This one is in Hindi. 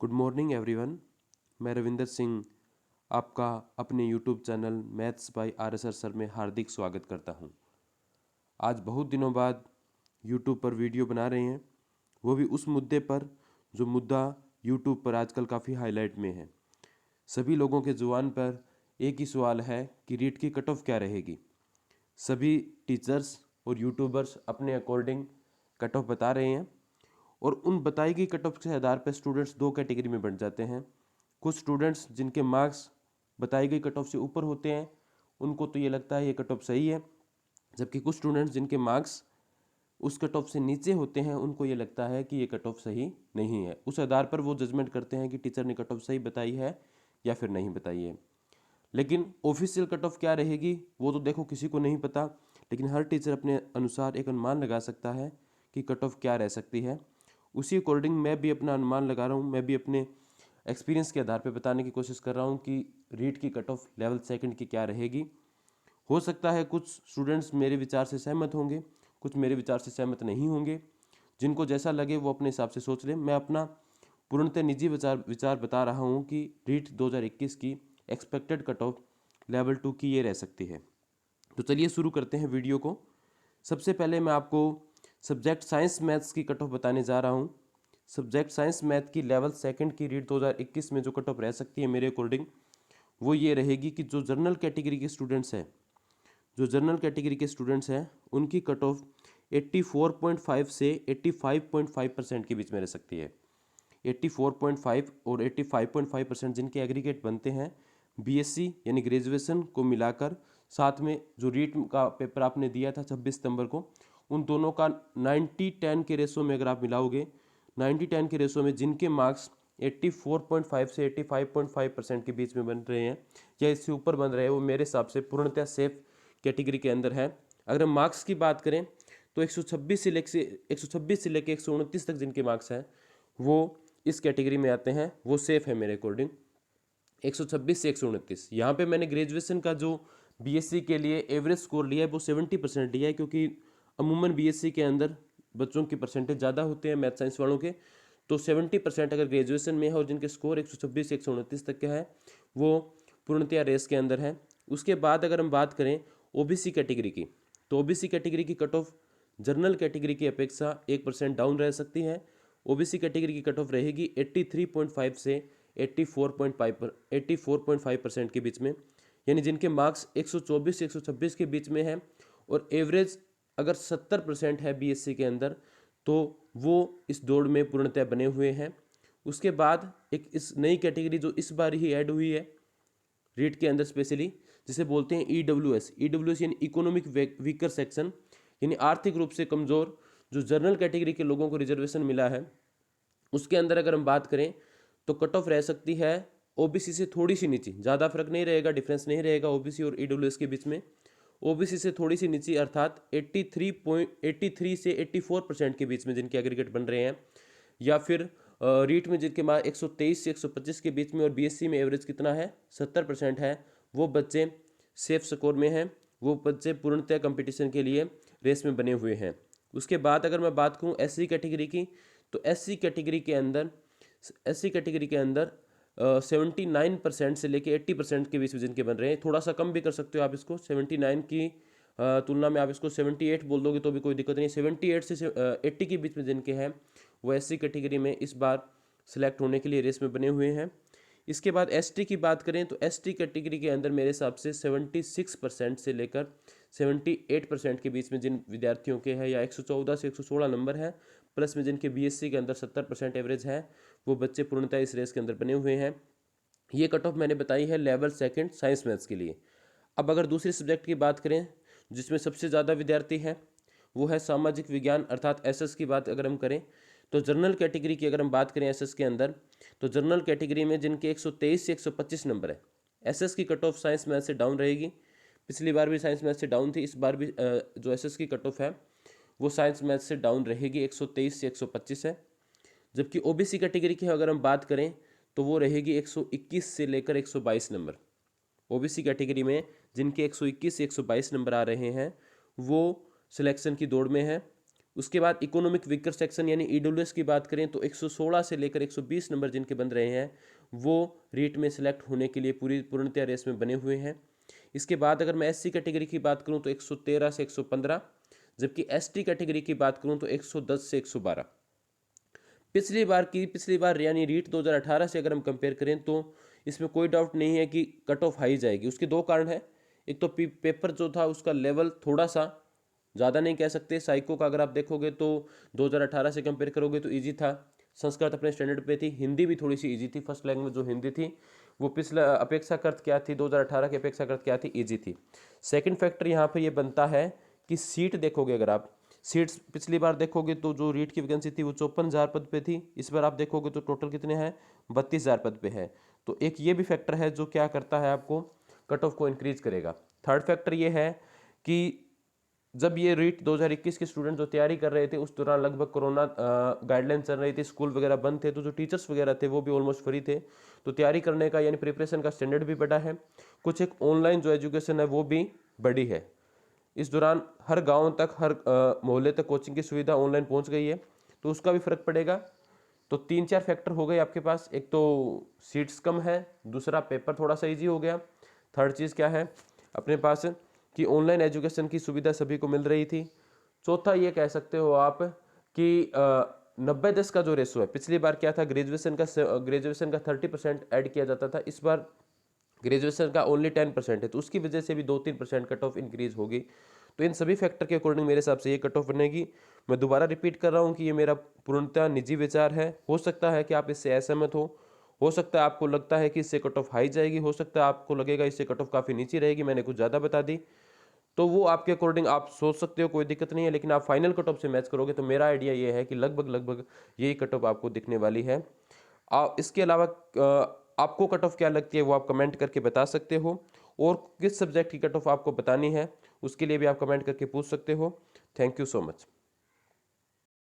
Good morning everyone. मैं रविंदर सिंह आपका अपने YouTube channel maths by RSR sir में हार्दिक स्वागत करता हूं। आज बहुत दिनों बाद यूट्यूब पर वीडियो बना रहे हैं, वो भी उस मुद्दे पर जो मुद्दा यूट्यूब पर आजकल काफ़ी हाईलाइट में है। सभी लोगों के जुबान पर एक ही सवाल है कि रीट की कट ऑफ क्या रहेगी। सभी टीचर्स और यूट्यूबर्स अपने अकॉर्डिंग कट ऑफ बता रहे हैं और उन बताई गई कट ऑफ के आधार पर स्टूडेंट्स दो कैटेगरी में बंट जाते हैं। कुछ स्टूडेंट्स जिनके मार्क्स बताई गई कट ऑफ से ऊपर होते हैं, उनको तो ये लगता है ये कट ऑफ सही है, जबकि कुछ स्टूडेंट्स जिनके मार्क्स उस कट ऑफ से नीचे होते हैं, उनको ये लगता है कि ये कट ऑफ सही नहीं है। उस आधार पर वो जजमेंट करते हैं कि टीचर ने कट ऑफ सही बताई है या फिर नहीं बताई है। लेकिन ऑफिशियल कट ऑफ क्या रहेगी वो तो देखो किसी को नहीं पता, लेकिन हर टीचर अपने अनुसार एक अनुमान लगा सकता है कि कट ऑफ क्या रह सकती है। उसी अकॉर्डिंग मैं भी अपना अनुमान लगा रहा हूँ, मैं भी अपने एक्सपीरियंस के आधार पर बताने की कोशिश कर रहा हूँ कि रीट की कट ऑफ लेवल सेकंड की क्या रहेगी। हो सकता है कुछ स्टूडेंट्स मेरे विचार से सहमत होंगे, कुछ मेरे विचार से सहमत नहीं होंगे। जिनको जैसा लगे वो अपने हिसाब से सोच लें। मैं अपना पूर्णतः निजी विचार बता रहा हूँ कि रीट 2021 की एक्सपेक्टेड कट ऑफ लेवल 2 की ये रह सकती है। तो चलिए शुरू करते हैं वीडियो को। सबसे पहले मैं आपको सब्जेक्ट साइंस मैथ्स की कट ऑफ बताने जा रहा हूँ। सब्जेक्ट साइंस मैथ की लेवल सेकंड की रीट 2021 में जो कट ऑफ रह सकती है मेरे अकॉर्डिंग, वो ये रहेगी कि जो जनरल कैटेगरी के स्टूडेंट्स हैं, उनकी कट ऑफ 84.5 से 85.5% के बीच में रह सकती है। 84.5 और 85.5% जिनके एग्रीगेट बनते हैं बीएससी यानी ग्रेजुएशन को मिलाकर, साथ में जो रीट का पेपर आपने दिया था 26 सितंबर को, उन दोनों का 90-10 के रेशो में अगर आप मिलाओगे, 90-10 के रेशो में जिनके मार्क्स 84.5 से 85.5% के बीच में बन रहे हैं या इससे ऊपर बन रहे हैं, वो मेरे हिसाब से पूर्णतः सेफ कैटेगरी के अंदर है। अगर हम मार्क्स की बात करें तो 126 से लेकर 129 तक जिनके मार्क्स हैं वो इस कैटेगरी में आते हैं, वो सेफ है मेरे अकॉर्डिंग। 126 से 129, यहाँ पे मैंने ग्रेजुएशन का जो बीएससी के लिए एवरेज स्कोर लिया है वो 70% लिया है, क्योंकि अमूमन बीएससी के अंदर बच्चों की परसेंटेज ज़्यादा होते हैं मैथ साइंस वालों के। तो 70% अगर ग्रेजुएशन में है और जिनके स्कोर 126 से 129 तक का है, वो पूर्णतया रेस के अंदर है। उसके बाद अगर हम बात करें ओबीसी कैटेगरी की, तो ओबीसी कैटेगरी की कट ऑफ जनरल कैटेगरी की अपेक्षा 1% डाउन रह सकती है। ओबीसी कैटेगरी की कट ऑफ रहेगी 83.5 से 84.5% के बीच में, यानी जिनके मार्क्स 124 से 126 के बीच में है और एवरेज अगर 70% है बीएससी के अंदर, तो वो इस दौड़ में पूर्णतः बने हुए हैं। उसके बाद एक इस नई कैटेगरी जो इस बार ही ऐड हुई है रीट के अंदर स्पेशली, जिसे बोलते हैं ईडब्ल्यूएस यानी इकोनॉमिक वीकर सेक्शन, यानी आर्थिक रूप से कमज़ोर जो जनरल कैटेगरी के लोगों को रिजर्वेशन मिला है, उसके अंदर अगर हम बात करें तो कट ऑफ रह सकती है ओबीसी से थोड़ी सी नीचे। ज़्यादा फर्क नहीं रहेगा, डिफरेंस नहीं रहेगा ओबीसी और ईडब्ल्यूएस के बीच में। ओबीसी से थोड़ी सी नीचे अर्थात 83 से 84% के बीच में जिनके एग्रीगेट बन रहे हैं, या फिर रीट में जिनके मार्क्स 123 से 125 के बीच में और बीएससी में एवरेज कितना है 70% है, वो बच्चे सेफ स्कोर में हैं, वो बच्चे पूर्णतः कंपटीशन के लिए रेस में बने हुए हैं। उसके बाद अगर मैं बात करूँ एससी कैटेगरी की, तो एससी कैटेगरी के अंदर 79% से लेके 80% के बीच में जिनके बन रहे हैं, थोड़ा सा कम भी कर सकते हो आप इसको, 79 की तुलना में आप इसको 78 बोल दोगे तो भी कोई दिक्कत नहीं। 78 से 80 के बीच में जिनके हैं वो एससी कैटेगरी में इस बार सिलेक्ट होने के लिए रेस में बने हुए हैं। इसके बाद एसटी की बात करें तो एसटी कैटेगरी के अंदर मेरे हिसाब से 76% से लेकर 78% के बीच में जिन विद्यार्थियों के हैं, या 114 से 116 नंबर है, प्लस में जिनके बीएससी के अंदर 70% एवरेज है, वो बच्चे पूर्णतः इस रेस के अंदर बने हुए हैं। ये कट ऑफ मैंने बताई है लेवल सेकंड साइंस मैथ्स के लिए। अब अगर दूसरे सब्जेक्ट की बात करें जिसमें सबसे ज़्यादा विद्यार्थी हैं, वो है सामाजिक विज्ञान अर्थात एसएस की बात अगर हम करें तो जनरल कैटेगरी की अगर हम बात करें एसएस के अंदर, तो जनरल कैटेगरी में जिनके 123 से 125 नंबर है, एसएस की कट ऑफ साइंस मैथ से डाउन रहेगी। पिछली बार भी साइंस मैथ से डाउन थी, इस बार भी जो एसएस की कट ऑफ है वो साइंस मैथ से डाउन रहेगी, 123 से 125 है। जबकि ओबीसी कैटेगरी की अगर हम बात करें तो वो रहेगी 121 से लेकर 122 नंबर। ओबीसी कैटेगरी में जिनके 121 से 122 नंबर आ रहे हैं वो सिलेक्शन की दौड़ में है, उसके बाद इकोनॉमिक वीकर सेक्शन यानी ईडब्ल्यूएस की बात करें तो 116 से लेकर 120 नंबर जिनके बन रहे हैं वो रीट में सिलेक्ट होने के लिए पूर्णतया रेस में बने हुए हैं। इसके बाद अगर मैं एससी कैटेगरी की बात करूं तो 113 से 115, जबकि एसटी कैटेगरी की बात करूं तो 110 से 112। पिछली बार यानी रीट 2018 से अगर हम कंपेयर करें तो इसमें कोई डाउट नहीं है कि कट ऑफ हाई जाएगी। उसके दो कारण है, एक तो पेपर जो था उसका लेवल थोड़ा सा ज़्यादा नहीं कह सकते। साइको का अगर आप देखोगे तो 2018 से कंपेयर करोगे तो इजी था। संस्कृत अपने स्टैंडर्ड पे थी, हिंदी भी थोड़ी सी इजी थी। फर्स्ट लैंग्वेज जो हिंदी थी वो पिछला अपेक्षाकृत क्या थी, 2018 की अपेक्षाकृत क्या थी, इजी थी। सेकंड फैक्टर यहाँ पे ये बनता है कि सीट देखोगे, अगर आप सीट्स पिछली बार देखोगे तो जो रीट की वैकेंसी थी वो 54,000 पद पे थी। इस बार आप देखोगे तो टोटल कितने हैं, 32,000 पद पे है। तो एक ये भी फैक्टर है जो क्या करता है, आपको कट ऑफ को इंक्रीज करेगा। थर्ड फैक्टर ये है कि जब ये रीट 2021 के स्टूडेंट जो तैयारी कर रहे थे उस दौरान लगभग कोरोना गाइडलाइन चल रही थी, स्कूल वगैरह बंद थे, तो जो टीचर्स वगैरह थे वो भी ऑलमोस्ट फ्री थे। तो तैयारी करने का यानी प्रिपरेशन का स्टैंडर्ड भी बढ़ा है। कुछ एक ऑनलाइन जो एजुकेशन है वो भी बढ़ी है। इस दौरान हर गांव तक, हर मोहल्ले तक कोचिंग की सुविधा ऑनलाइन पहुंच गई है, तो उसका भी फर्क पड़ेगा। तो 3-4 फैक्टर हो गए आपके पास। एक तो सीट्स कम है, दूसरा पेपर थोड़ा सा ईजी हो गया, थर्ड चीज़ क्या है अपने पास कि ऑनलाइन एजुकेशन की सुविधा सभी को मिल रही थी। चौथा ये कह सकते हो आप कि 90-10 का जो रेशो है, पिछली बार क्या था, ग्रेजुएशन का 30% ऐड किया जाता था, इस बार ग्रेजुएशन का ओनली 10% है, तो उसकी वजह से भी 2-3% कट ऑफ इंक्रीज होगी। तो इन सभी फैक्टर के अकॉर्डिंग मेरे हिसाब से ये कट ऑफ बनेगी। मैं दोबारा रिपीट कर रहा हूँ कि ये मेरा पूर्णतः निजी विचार है। हो सकता है कि आप इससे असहमत हो सकता है आपको लगता है कि इससे कट ऑफ हाई जाएगी, हो सकता है आपको लगेगा इससे कट ऑफ काफ़ी नीचे रहेगी, मैंने कुछ ज़्यादा बता दी। तो वो आपके अकॉर्डिंग आप सोच सकते हो, कोई दिक्कत नहीं है, लेकिन आप फाइनल कट ऑफ से मैच करोगे तो मेरा आइडिया ये है कि लगभग यही कट ऑफ आपको दिखने वाली है। इसके अलावा आपको कट ऑफ क्या लगती है वो आप कमेंट करके बता सकते हो, और किस सब्जेक्ट की कट ऑफ आपको बतानी है उसके लिए भी आप कमेंट करके पूछ सकते हो। Thank you so much.